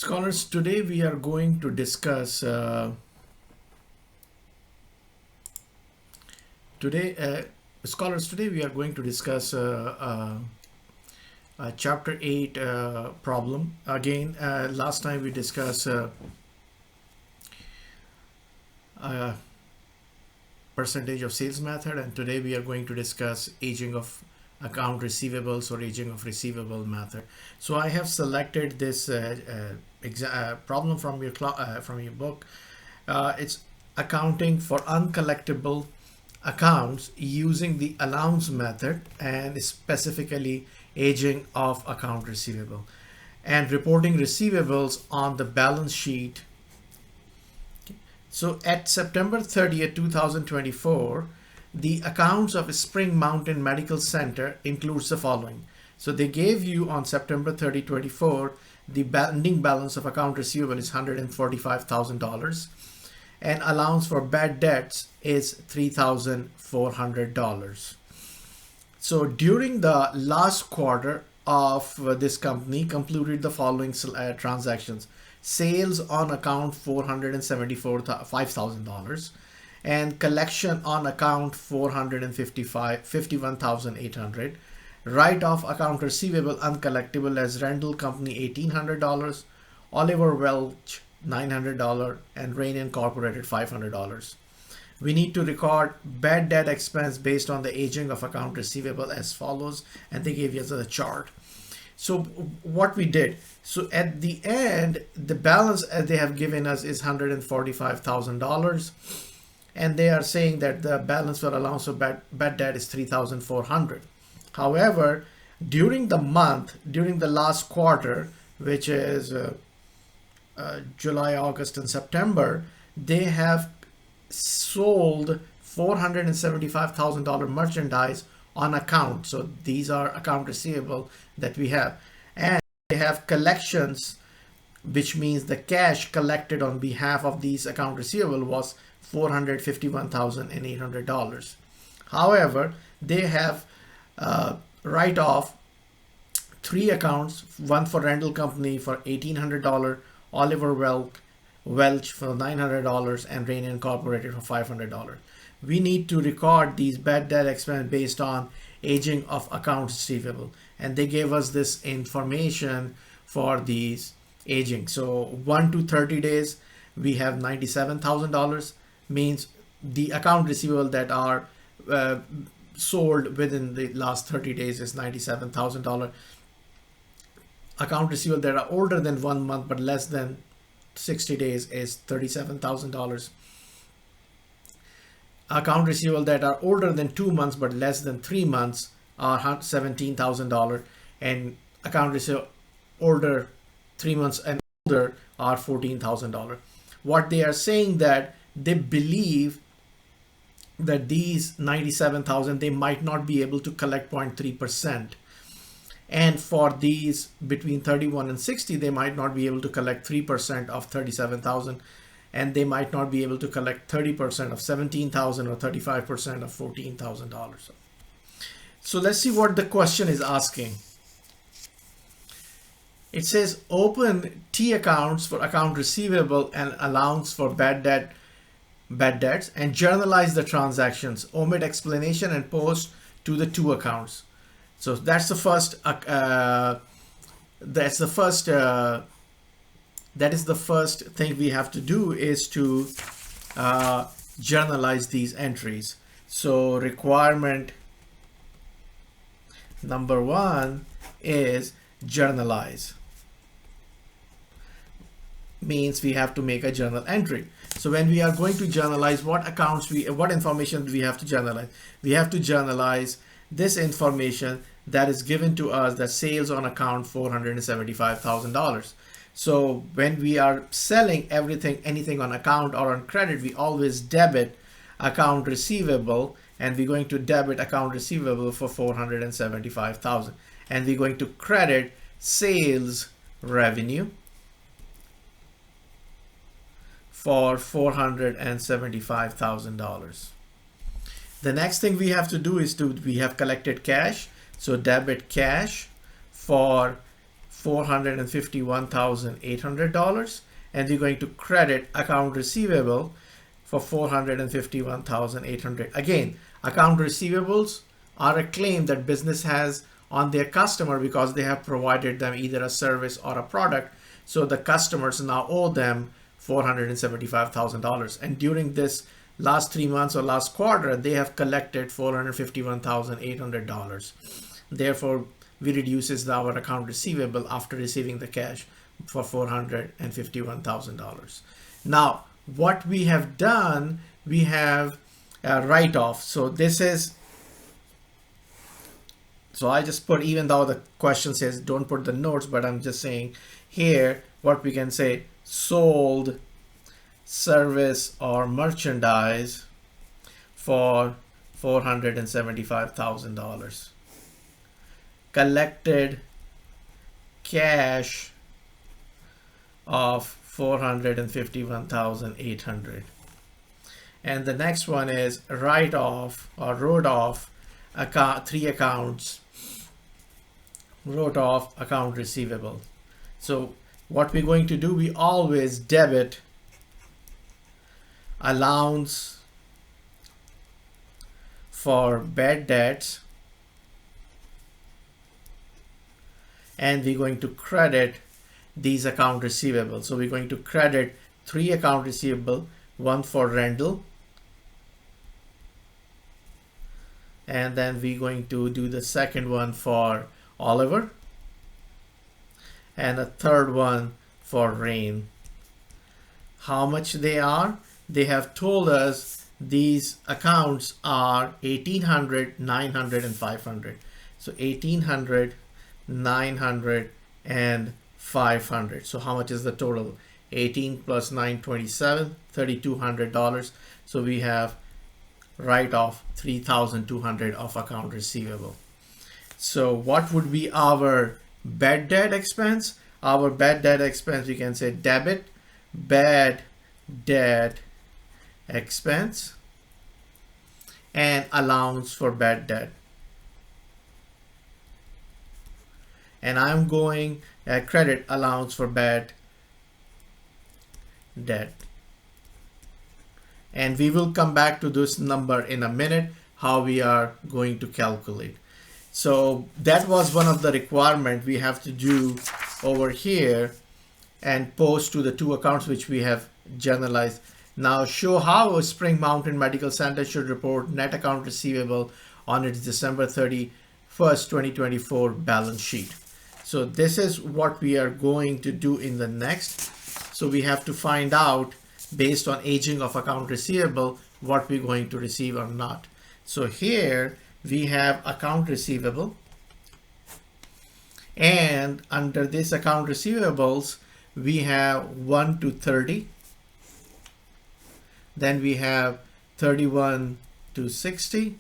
Scholars, today we are going to discuss today we are going to discuss chapter 8 problem. Again, last time we discussed percentage of sales method, and today we are going to discuss aging of account receivables or aging of receivable method. So I have selected this problem from your book. It's accounting for uncollectible accounts using the allowance method, and specifically aging of account receivable and reporting receivables on the balance sheet. So at September 30th, 2024, the accounts of Spring Mountain Medical Center includes the following. So they gave you on September 30, 24, the ending balance of account receivable is $145,000, and allowance for bad debts is $3,400. So during the last quarter of this company concluded the following transactions: sales on account $5,000, and collection on account $51,800. Write-off account receivable uncollectible as rental company $1,800, Oliver Welch $900, and Rain Incorporated $500. We need to record bad debt expense based on the aging of account receivable as follows, and they gave us a chart. So what we did, so at the end, the balance they have given us is $145,000, and they are saying that the balance for allowance of bad debt is $3,400. However, during the last quarter, which is July, August, and September, they have sold $475,000 merchandise on account. So these are account receivable that we have, and they have collections, which means the cash collected on behalf of these account receivable was $451,800. However, they have write off 3 accounts: one for rental company for $1,800, Oliver Welch for $900, and Rain Incorporated for $500. We need to record these bad debt expense based on aging of accounts receivable, and they gave us this information for these aging. So 1 to 30 days, we have $97,000, means the account receivable that are sold within the last 30 days is $97,000. Account receivable that are older than 1 month but less than 60 days is $37,000. Account receivable that are older than 2 months but less than 3 months are $17,000, and account receivable older 3 months and older are $14,000. What they are saying that they believe that these $97,000 they might not be able to collect 0.3%. And for these between 31 and 60, they might not be able to collect 3% of 37,000, and they might not be able to collect 30% of 17,000 or 35% of $14,000. So let's see what the question is asking. It says open T accounts for account receivable and allowance for bad debts, and journalize the transactions. Omit explanation and post to the 2 accounts. So that's the first. That is the first thing we have to do, is to journalize these entries. So requirement number 1 is journalize. Means we have to make a journal entry. So when we are going to journalize, what information do we have to journalize? We have to journalize this information that is given to us, that sales on account $475,000. So when we are selling anything on account or on credit, we always debit account receivable, and we're going to debit account receivable for $475,000, and we're going to credit sales revenue for $475,000. The next thing we have to do is we have collected cash, so debit cash for $451,800, and we're going to credit account receivable for $451,800. Again, account receivables are a claim that business has on their customer because they have provided them either a service or a product. So the customers now owe them $475,000. And during this last 3 months or last quarter, they have collected $451,800. Therefore, we reduces our account receivable after receiving the cash for $451,000. Now, what we have done, we have a write-off. So this is, so I just put, even though the question says don't put the notes, but I'm just saying here what we can say: sold service or merchandise for $475,000. Collected cash of $451,800. And the next one is write off or wrote off three accounts, wrote off account receivable. So what we're going to do, we always debit allowance for bad debts, and we're going to credit these account receivable. So we're going to credit 3 account receivable, one for Randall, and then we're going to do the second one for Oliver, and a third one for Rain. How much they are? They have told us these accounts are $1,800, $900, and $500. So $1,800, $900, and $500. So how much is the total? 18 plus 927, $3,200. So we have write off $3,200 of account receivable. So what would be our bad debt expense? Our bad debt expense, we can say debit bad debt expense and allowance for bad debt. And I'm going credit allowance for bad debt. And we will come back to this number in a minute, how we are going to calculate. So that was one of the requirements we have to do over here and post to the 2 accounts which we have generalized. Now show how Spring Mountain Medical Center should report net account receivable on its December 31st, 2024 balance sheet. So this is what we are going to do in the next. So we have to find out based on aging of account receivable what we're going to receive or not. So here we have account receivable, and under this account receivables we have 1 to 30, then we have 31 to 60,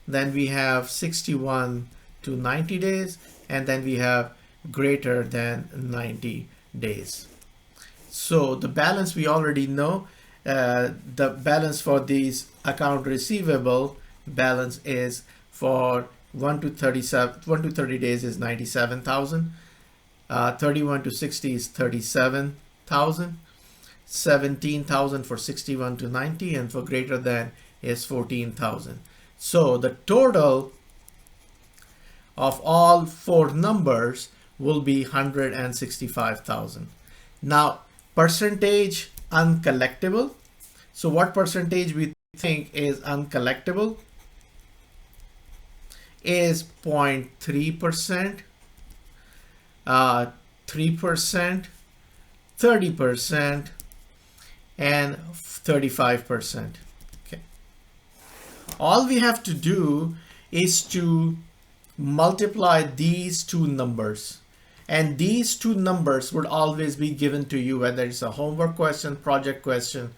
then we have 61 to 90 days, and then we have greater than 90 days. So the balance we already know. The balance for these account receivable balance is for 1 to 30 days is 97,000, 31 to 60 is 37,000, 17,000 for 61 to 90, and for greater than is 14,000. So the total of all 4 numbers will be 165,000. Now percentage uncollectible. So what percentage we think is uncollectible is 0.3%, 3%, 30%, and 35%. Okay. All we have to do is to multiply these 2 numbers. And these 2 numbers would always be given to you, whether it's a homework question, project question,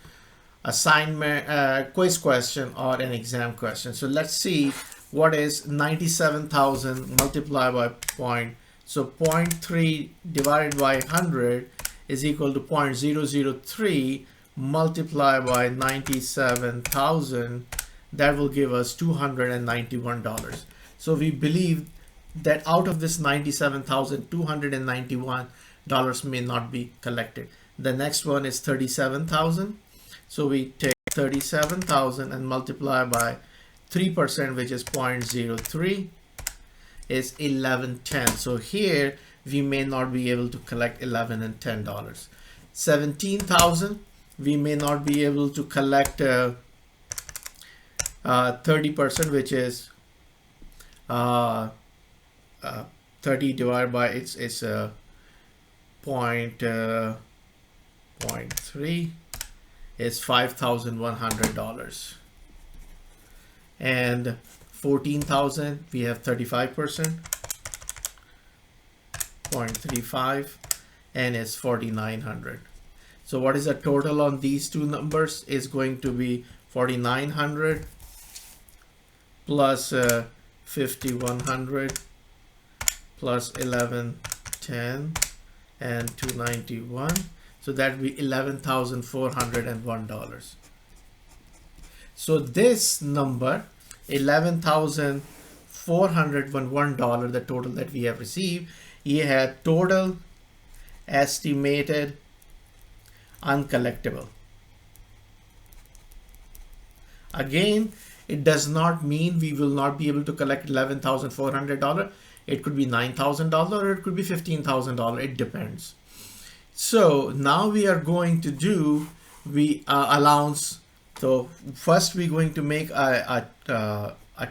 assignment, quiz question, or an exam question. So let's see what is 97,000 multiplied by point. So 0.3 divided by 100 is equal to 0.003 multiplied by 97,000. That will give us $291. So we believe that out of this $97,291 may not be collected. The next one is 37,000. So we take 37,000 and multiply by 3%, which is 0.03, is 1110. So here we may not be able to collect $11 and $10. 17,000, we may not be able to collect 30%, which is 30 divided by its point 0.3 is $5,100. And 14,000, we have 35%, 0.35, and it's 4,900. So what is the total on these two numbers is going to be 4,900 plus 5,100 plus 1110 and 291. So that would be $11,401. So this number, $11,401, the total that we have received, he had total estimated uncollectible. Again, it does not mean we will not be able to collect $11,400. It could be $9,000 or it could be $15,000. It depends. So now we are going to do allowance. So first we're going to make a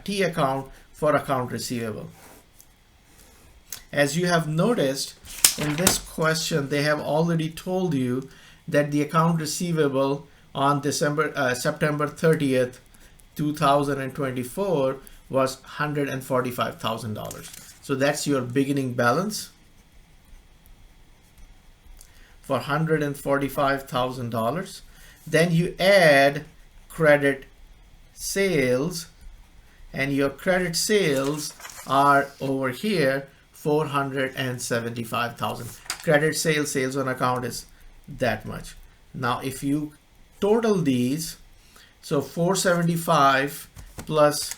T account for account receivable. As you have noticed in this question, they have already told you that the account receivable on September 30th, 2024 was $145,000. So that's your beginning balance for $145,000. Then you add credit sales, and your credit sales are over here, 475,000. Credit sales on account is that much. Now if you total these, so 475 plus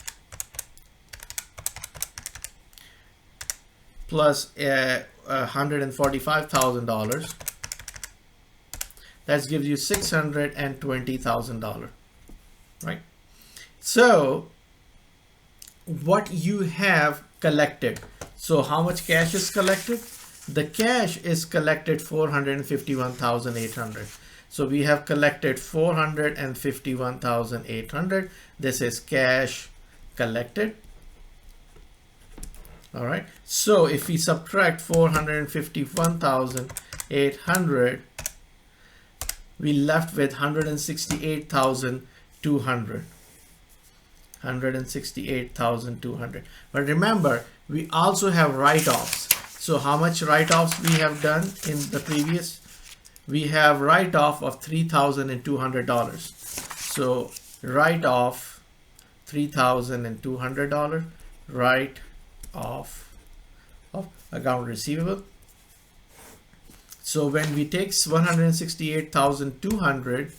$145,000, that gives you $620,000, right? So what you have collected, so how much cash is collected? The cash is collected 451,800. So we have collected 451,800. This is cash collected. All right. So if we subtract 451,800, we left with 168,200. 168,200. But remember, we also have write-offs. So how much write-offs we have done in the previous? We have write-off of $3,200. So write-off $3,200, write-off of account receivable. So when we take 168,200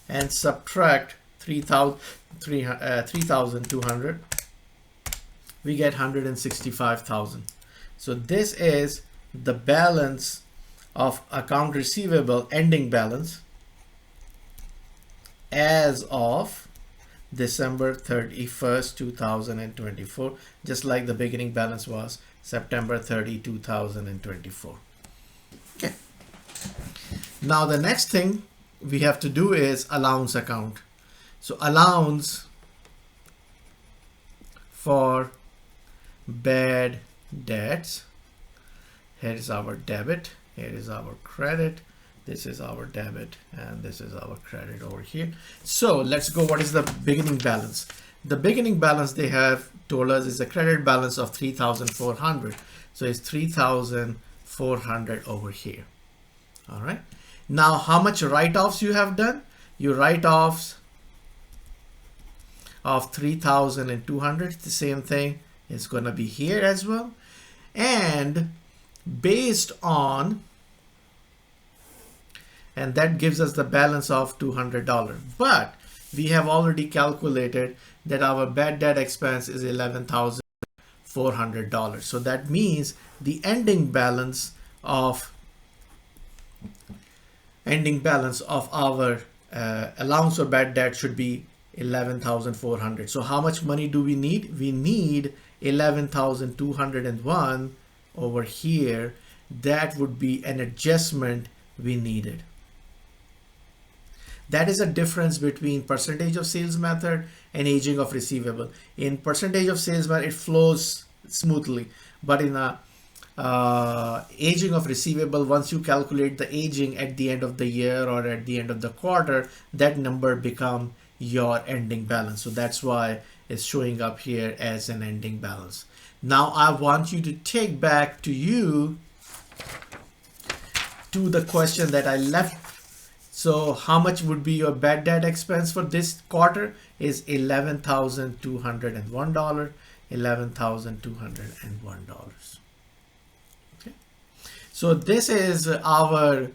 and subtract 3,200, we get 165,000. So this is the balance of account receivable, ending balance, as of December 31st, 2024, just like the beginning balance was September 30, 2024. Okay. Now the next thing we have to do is allowance account. So allowance for bad debts. Here is our debit, here is our credit, this is our debit, and this is our credit over here. So let's go, what is the beginning balance? The beginning balance they have told us is a credit balance of 3,400. So it's 3,400 over here. All right. Now how much write-offs you have done? You write-offs of 3,200, the same thing is going to be here as well. And based on, and that gives us the balance of $200. But we have already calculated that our bad debt expense is $11,400. $400. So that means the ending balance of our allowance for bad debt should be 11,400. So how much money do we need? We need 11,201 over here. That would be an adjustment we needed. That is a difference between percentage of sales method and aging of receivable. In percentage of sales method, it flows smoothly, but in a aging of receivable, once you calculate the aging at the end of the year or at the end of the quarter, that number become your ending balance. So that's why it's showing up here as an ending balance. Now I want you to take back to the question that I left. So how much would be your bad debt expense for this quarter? Is $11,201, $11,201. Okay. So this is our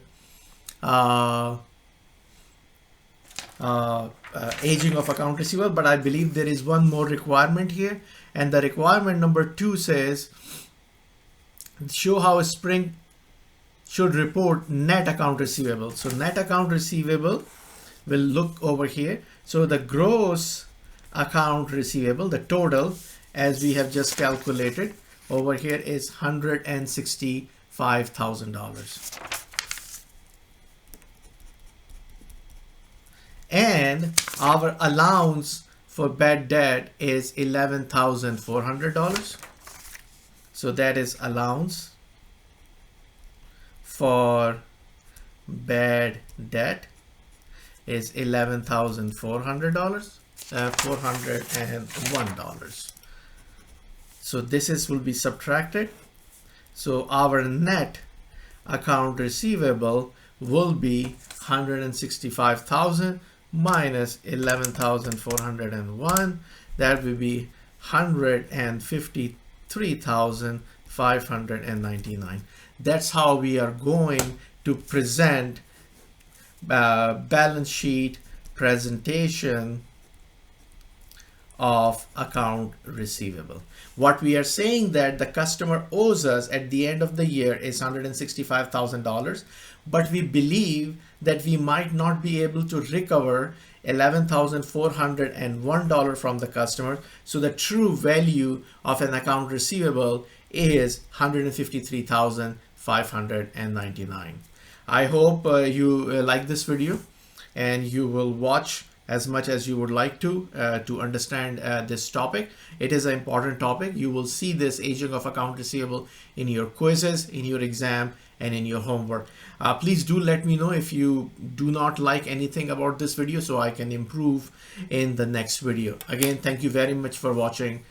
aging of account receivable, but I believe there is one more requirement here, and the requirement number 2 says show how Spring should report net account receivable. So net account receivable will look over here. So the gross account receivable, the total, as we have just calculated over here, is $165,000. And our allowance for bad debt is $11,400. So that is allowance for bad debt is $11,400, $401. So this will be subtracted. So our net account receivable will be $165,000 minus $11,401. That will be $153,599. That's how we are going to present balance sheet presentation of account receivable. What we are saying that the customer owes us at the end of the year is $165,000, but we believe that we might not be able to recover $11,401 from the customer. So the true value of an account receivable is $153,599. I hope you like this video and you will watch as much as you would like to understand this topic. It is an important topic. You will see this aging of account receivable in your quizzes, in your exam, and in your homework. Please do let me know if you do not like anything about this video so I can improve in the next video. Again, thank you very much for watching.